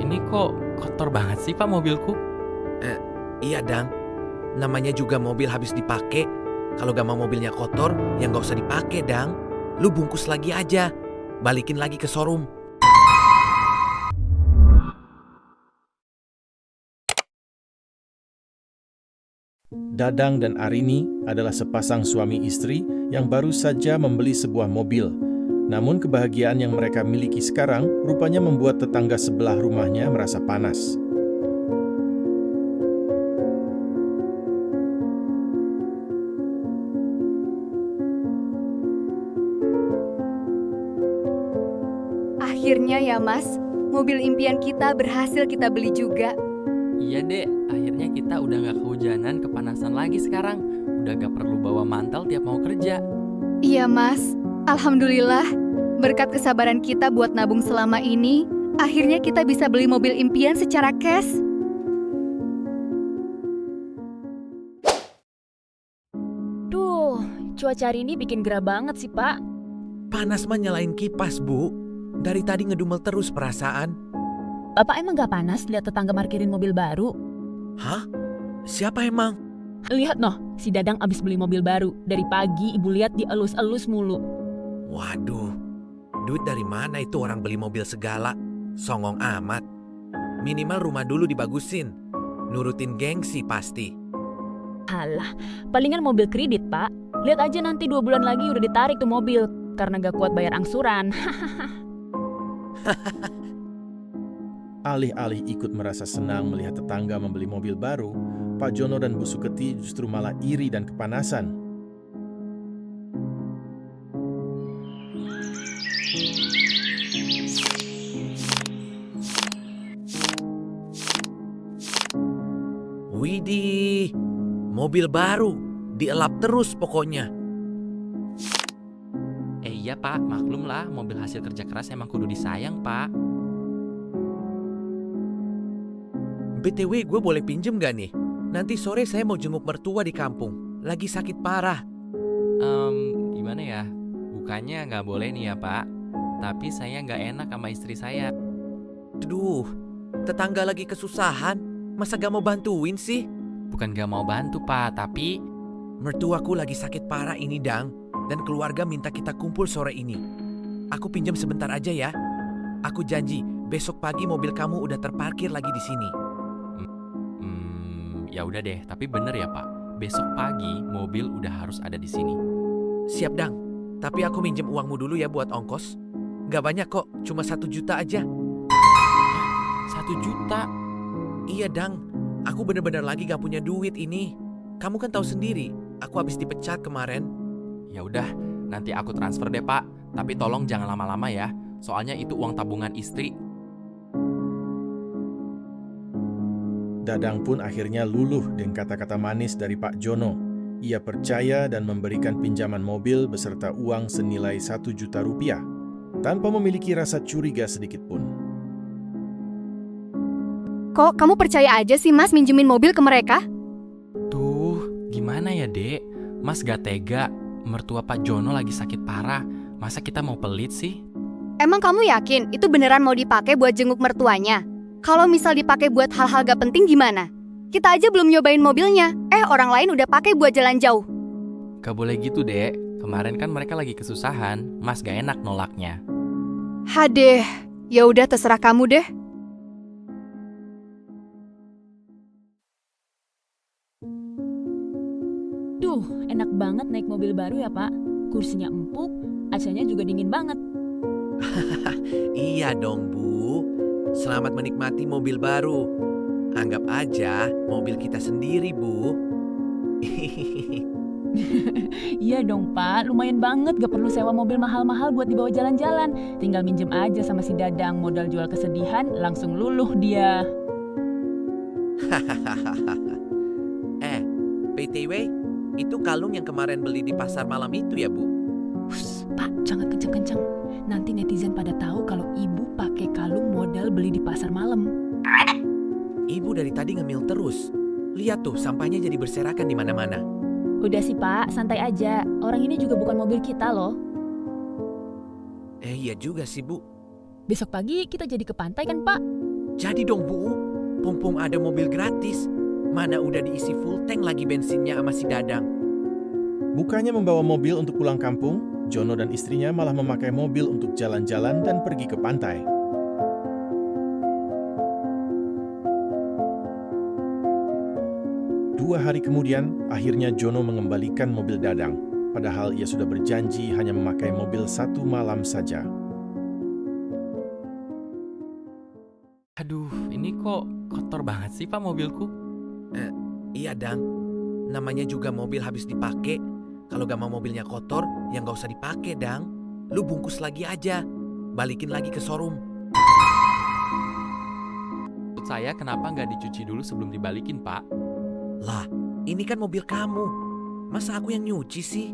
Ini kok kotor banget sih Pak mobilku? Eh, iya Dang, namanya juga mobil habis dipakai. Kalau gak mau mobilnya kotor, ya gak usah dipakai Dang. Lu bungkus lagi aja, balikin lagi ke showroom. Dadang dan Arini adalah sepasang suami istri yang baru saja membeli sebuah mobil. Namun kebahagiaan yang mereka miliki sekarang rupanya membuat tetangga sebelah rumahnya merasa panas. Akhirnya ya Mas, mobil impian kita berhasil kita beli juga. Iya Dek, akhirnya kita udah gak kehujanan, kepanasan lagi sekarang. Udah gak perlu bawa mantel tiap mau kerja. Iya Mas, Alhamdulillah. Berkat kesabaran kita buat nabung selama ini, akhirnya kita bisa beli mobil impian secara cash. Duh, cuaca hari ini bikin gerah banget sih, Pak. Panas mah nyalain kipas, Bu. Dari tadi ngedumel terus perasaan. Bapak emang gak panas lihat tetangga parkirin mobil baru? Hah? Siapa emang? Lihat noh, si Dadang abis beli mobil baru. Dari pagi ibu lihat dia elus-elus mulu. Waduh, duit dari mana itu orang beli mobil segala? Songong amat. Minimal rumah dulu dibagusin. Nurutin gengsi pasti. Alah, palingan mobil kredit, Pak. Lihat aja nanti 2 bulan lagi udah ditarik tuh mobil. Karena gak kuat bayar angsuran. Alih-alih ikut merasa senang melihat tetangga membeli mobil baru, Pak Jono dan Bu Suketi justru malah iri dan kepanasan. Widih, mobil baru. Dielap terus pokoknya. Iya Pak, maklum lah, mobil hasil kerja keras emang kudu disayang Pak. BTW gue boleh pinjem gak nih? Nanti sore saya mau jenguk mertua di kampung. Lagi sakit parah. Gimana ya? Bukannya nggak boleh nih ya Pak, tapi saya nggak enak sama istri saya. Aduh, tetangga lagi kesusahan. Masa gak mau bantuin sih? Bukan nggak mau bantu Pak, tapi Mertuaku lagi sakit parah ini Dang. Dan keluarga minta kita kumpul sore ini. Aku pinjam sebentar aja ya. Aku janji besok pagi mobil kamu udah terparkir lagi di sini. ya udah deh. Tapi bener ya Pak, besok pagi mobil udah harus ada di sini. Siap Dang. Tapi aku minjem uangmu dulu ya buat ongkos. Gak banyak kok, cuma 1 juta aja. 1 juta? Iya Dang, aku bener-bener lagi gak punya duit ini. Kamu kan tahu sendiri, aku habis dipecat kemarin. Ya udah, nanti aku transfer deh Pak. Tapi tolong jangan lama-lama ya. Soalnya itu uang tabungan istri. Dadang pun akhirnya luluh dengan kata-kata manis dari Pak Jono. Ia percaya dan memberikan pinjaman mobil beserta uang senilai 1 juta rupiah, tanpa memiliki rasa curiga sedikit pun. Kok kamu percaya aja sih Mas minjemin mobil ke mereka? Tuh, gimana ya Dek? Mas gak tega. Mertua Pak Jono lagi sakit parah. Masa kita mau pelit sih? Emang kamu yakin itu beneran mau dipakai buat jenguk mertuanya? Kalau misal dipakai buat hal-hal gak penting gimana? Kita aja belum nyobain mobilnya. Orang lain udah pakai buat jalan jauh. Gak boleh gitu Dek. Kemarin kan mereka lagi kesusahan. Mas gak enak nolaknya. Hadeh, ya udah terserah kamu deh. Duh, enak banget naik mobil baru ya, Pak. Kursinya empuk, AC-nya juga dingin banget. Iya dong Bu. Selamat menikmati mobil baru. Anggap aja mobil kita sendiri Bu. Iya dong, Pak. Lumayan banget gak perlu sewa mobil mahal-mahal buat dibawa jalan-jalan. Tinggal minjem aja sama si Dadang, modal jual kesedihan, langsung luluh dia. BTW, itu kalung yang kemarin beli di pasar malam itu ya Bu? Ush, Pak, jangan kenceng-kenceng. Nanti netizen pada tahu kalau ibu pakai kalung modal beli di pasar malam. Ibu dari tadi ngemil terus. Lihat tuh, sampahnya jadi berserakan di mana-mana. Udah sih, Pak, santai aja. Orang ini juga bukan mobil kita loh. Iya juga sih Bu. Besok pagi kita jadi ke pantai kan, Pak? Jadi dong Bu, mumpung ada mobil gratis, mana udah diisi full tank lagi bensinnya sama si Dadang. Bukannya membawa mobil untuk pulang kampung, Jono dan istrinya malah memakai mobil untuk jalan-jalan dan pergi ke pantai. Dua hari kemudian, akhirnya Jono mengembalikan mobil Dadang. Padahal ia sudah berjanji hanya memakai mobil 1 malam saja. Aduh, ini kok kotor banget sih Pak mobilku? Iya Dang, namanya juga mobil habis dipakai. Kalau gak mau mobilnya kotor, ya gak usah dipakai Dang. Lu bungkus lagi aja, balikin lagi ke showroom. Maksud saya kenapa nggak dicuci dulu sebelum dibalikin Pak? Lah, ini kan mobil kamu. Masa aku yang nyuci sih?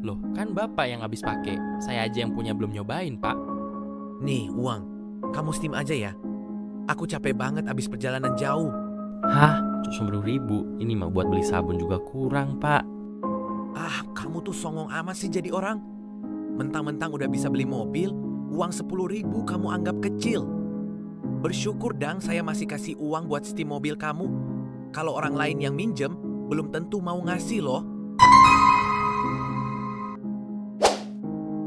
Loh, kan Bapak yang habis pakai. Saya aja yang punya belum nyobain Pak. Nih, uang. Kamu steam aja ya. Aku capek banget abis perjalanan jauh. Hah? 10.000? Ini mah buat beli sabun juga kurang Pak. Ah, kamu tuh songong amat sih jadi orang. Mentang-mentang udah bisa beli mobil, uang 10.000 kamu anggap kecil. Bersyukur Dang saya masih kasih uang buat steam mobil kamu. Kalau orang lain yang minjem, belum tentu mau ngasih loh.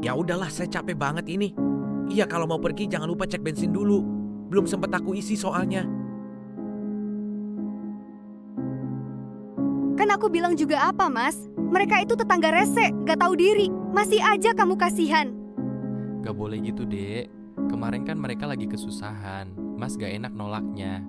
Ya udahlah, saya capek banget ini. Iya, kalau mau pergi jangan lupa cek bensin dulu. Belum sempet aku isi soalnya. Kan aku bilang juga apa, Mas? Mereka itu tetangga rese, gak tahu diri. Masih aja kamu kasihan. Gak boleh gitu Dek. Kemarin kan mereka lagi kesusahan. Mas gak enak nolaknya.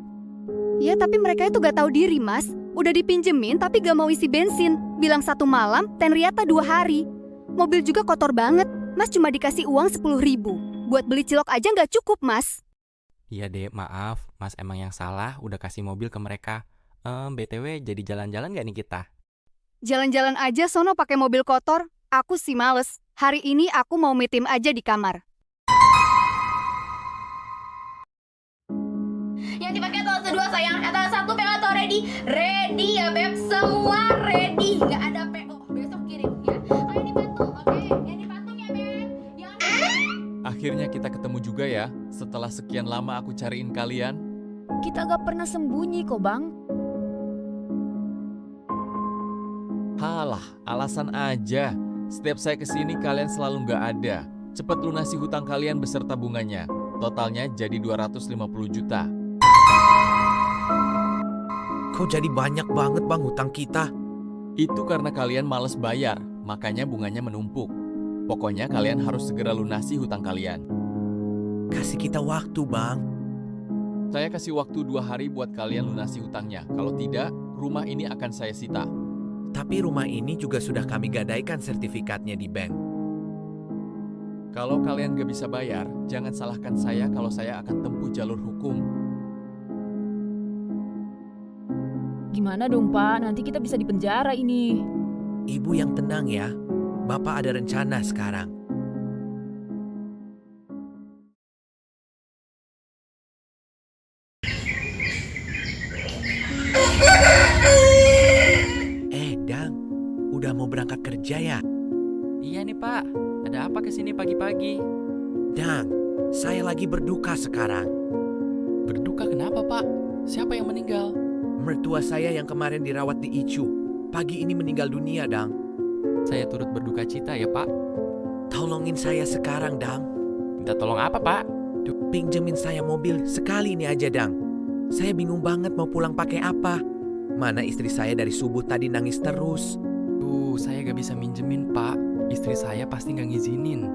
Ya, tapi mereka itu gak tahu diri, Mas. Udah dipinjemin tapi gak mau isi bensin. Bilang 1 malam, ternyata 2 hari. Mobil juga kotor banget. Mas cuma dikasih uang 10.000. Buat beli cilok aja gak cukup, Mas. Iya Dek, maaf. Mas emang yang salah udah kasih mobil ke mereka. BTW jadi jalan-jalan gak nih kita? Jalan-jalan aja sono pakai mobil kotor. Aku sih males. Hari ini aku mau me time aja di kamar. Yang dipakai etalase 2 sayang, etalase 1 PO atau ready? Ready ya Beb, semua ready. Gak ada PO, besok kirim ya. Oh yang dipatung, oke. Yang dipatung ya Beb. Akhirnya kita ketemu juga ya. Setelah sekian lama aku cariin kalian. Kita gak pernah sembunyi kok Bang. Halah, alasan aja. Setiap saya kesini kalian selalu nggak ada. Cepat lunasi hutang kalian beserta bunganya. Totalnya jadi 250 juta. Kok jadi banyak banget Bang hutang kita? Itu karena kalian males bayar, makanya bunganya menumpuk. Pokoknya kalian harus segera lunasi hutang kalian. Kasih kita waktu Bang. Saya kasih waktu 2 hari buat kalian lunasi hutangnya. Kalau tidak, rumah ini akan saya sita. Tapi rumah ini juga sudah kami gadaikan sertifikatnya di bank. Kalau kalian gak bisa bayar, jangan salahkan saya kalau saya akan tempuh jalur hukum. Gimana dong Pak, nanti kita bisa dipenjara ini. Ibu yang tenang ya. Bapak ada rencana sekarang. Dang, udah mau berangkat kerja ya? Iya nih Pak, ada apa kesini pagi-pagi? Dang, saya lagi berduka sekarang. Berduka kenapa Pak? Siapa yang meninggal? Mertua saya yang kemarin dirawat di ICU, pagi ini meninggal dunia, Dang. Saya turut berduka cita ya Pak. Tolongin saya sekarang, Dang. Minta tolong apa Pak? Pinjemin saya mobil sekali ini aja, Dang. Saya bingung banget mau pulang pakai apa. Mana istri saya dari subuh tadi nangis terus. Saya gak bisa minjemin Pak. Istri saya pasti gak ngizinin.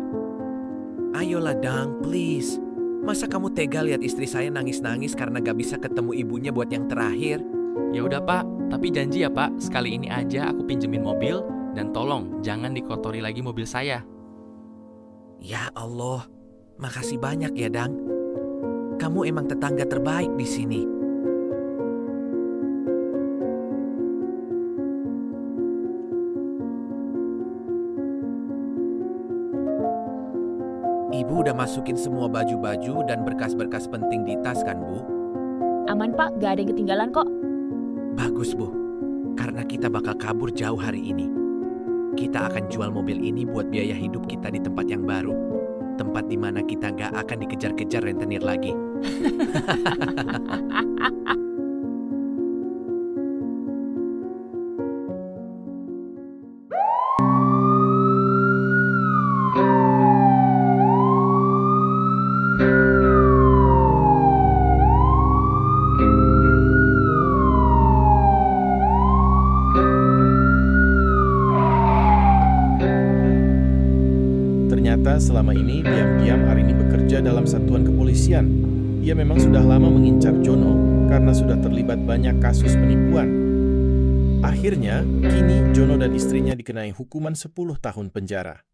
Ayolah Dang, please. Masa kamu tega lihat istri saya nangis-nangis karena gak bisa ketemu ibunya buat yang terakhir? Ya udah Pak, tapi janji ya Pak, sekali ini aja aku pinjemin mobil dan tolong jangan dikotori lagi mobil saya. Ya Allah, makasih banyak ya Dang. Kamu emang tetangga terbaik di sini. Ibu udah masukin semua baju-baju dan berkas-berkas penting di tas kan, Bu? Aman Pak, gak ada yang ketinggalan kok. Bagus, Bu. Karena kita bakal kabur jauh hari ini. Kita akan jual mobil ini buat biaya hidup kita di tempat yang baru. tempat di mana kita gak akan dikejar-kejar rentenir lagi. Ternyata selama ini diam-diam Arini bekerja dalam satuan kepolisian. Ia memang sudah lama mengincar Jono karena sudah terlibat banyak kasus penipuan. Akhirnya, kini Jono dan istrinya dikenai hukuman 10 tahun penjara.